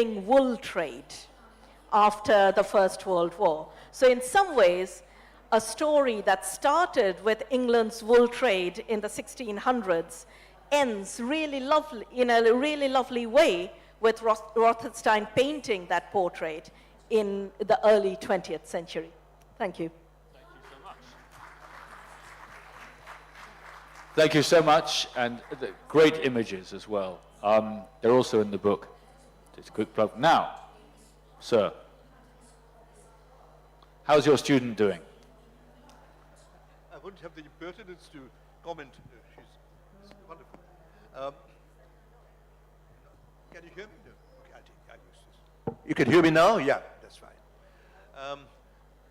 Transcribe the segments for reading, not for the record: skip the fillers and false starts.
wool trade after the First World War. So in some ways, a story that started with England's wool trade in the 1600s ends really lovely, in a really lovely way with Rothenstein painting that portrait in the early 20th century. Thank you. Thank you so much. Thank you so much, and the great images as well. They're also in the book. It's a quick plug. Now, sir, how's your student doing? I wouldn't have the impertinence to comment. She's wonderful. Can you hear me? No. Okay, I'll use this. You can hear me now? Yeah, that's fine.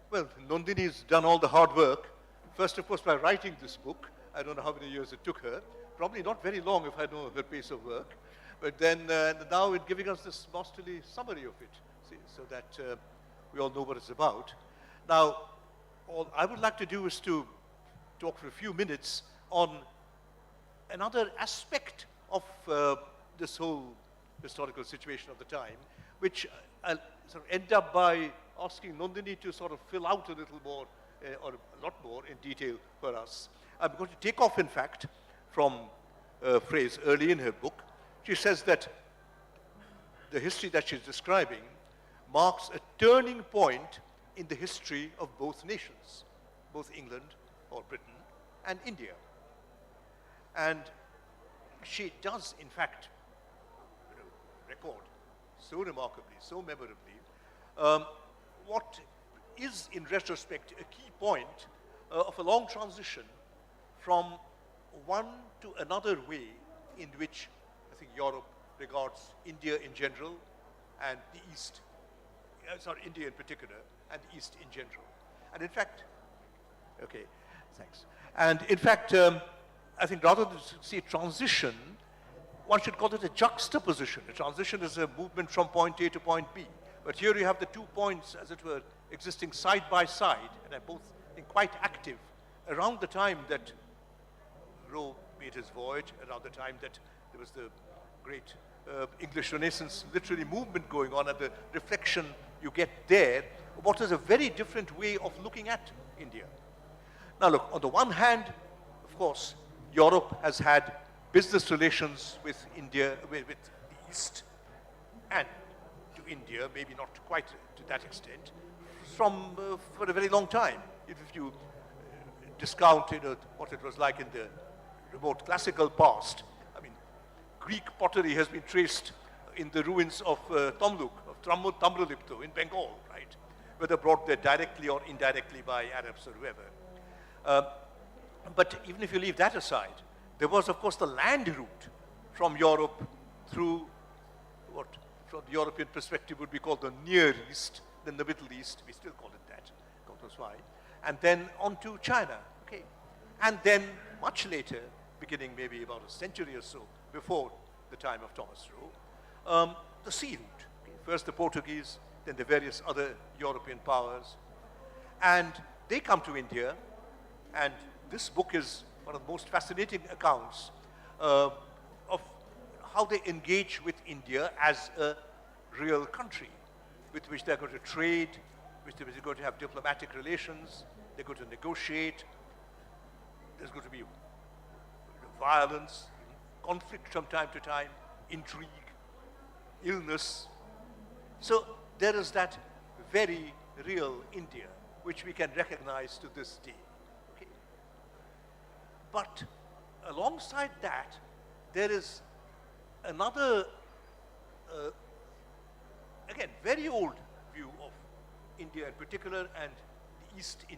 Well, Nandini's done all the hard work. First, of course, by writing this book. I don't know how many years it took her. Probably not very long if I know her pace of work. But then now it's giving us this masterly summary of it, see, so that we all know what it's about. Now, all I would like to do is to talk for a few minutes on another aspect of this whole historical situation of the time, which I'll sort of end up by asking Nandini to sort of fill out a little more, or a lot more in detail for us. I'm going to take off, in fact, from a phrase early in her book. She says that the history that she's describing marks a turning point in the history of both nations, both England or Britain and India. And she does, in fact, record so remarkably, so memorably, what is, in retrospect, a key point of a long transition from one to another way in which I think Europe regards India in general and the East, sorry, India in particular, and the East in general. And in fact, okay, thanks. And in fact, I think rather than say transition, one should call it a juxtaposition. A transition is a movement from point A to point B. But here you have the 2 points, as it were, existing side by side, and are both, I think, quite active around the time that Roe made his voyage, around the time that there was the great English Renaissance literary movement going on, and the reflection you get there, what is a very different way of looking at India. Now look, on the one hand, of course, Europe has had business relations with India, with the East, and to India, maybe not quite to that extent, from for a very long time. If you discount what it was like in the remote classical past, I mean, Greek pottery has been traced in the ruins of Tamluk, of Tamralipto in Bengal, right? Whether brought there directly or indirectly by Arabs or whoever. But even if you leave that aside, there was, of course, the land route from Europe through what, from the European perspective, would be called the Near East, then the Middle East, we still call it that, God knows why, and then on to China, okay? And then much later, beginning maybe about a century or so before the time of Thomas Roe, the sea route. Okay? First the Portuguese, then the various other European powers. And they come to India, and this book is one of the most fascinating accounts of how they engage with India as a real country with which they're going to trade, with which they're going to have diplomatic relations, they're going to negotiate, there's going to be violence, conflict from time to time, intrigue, illness. So there is that very real India which we can recognize to this day. Okay? But alongside that, there is another, again, very old view of India in particular and the East in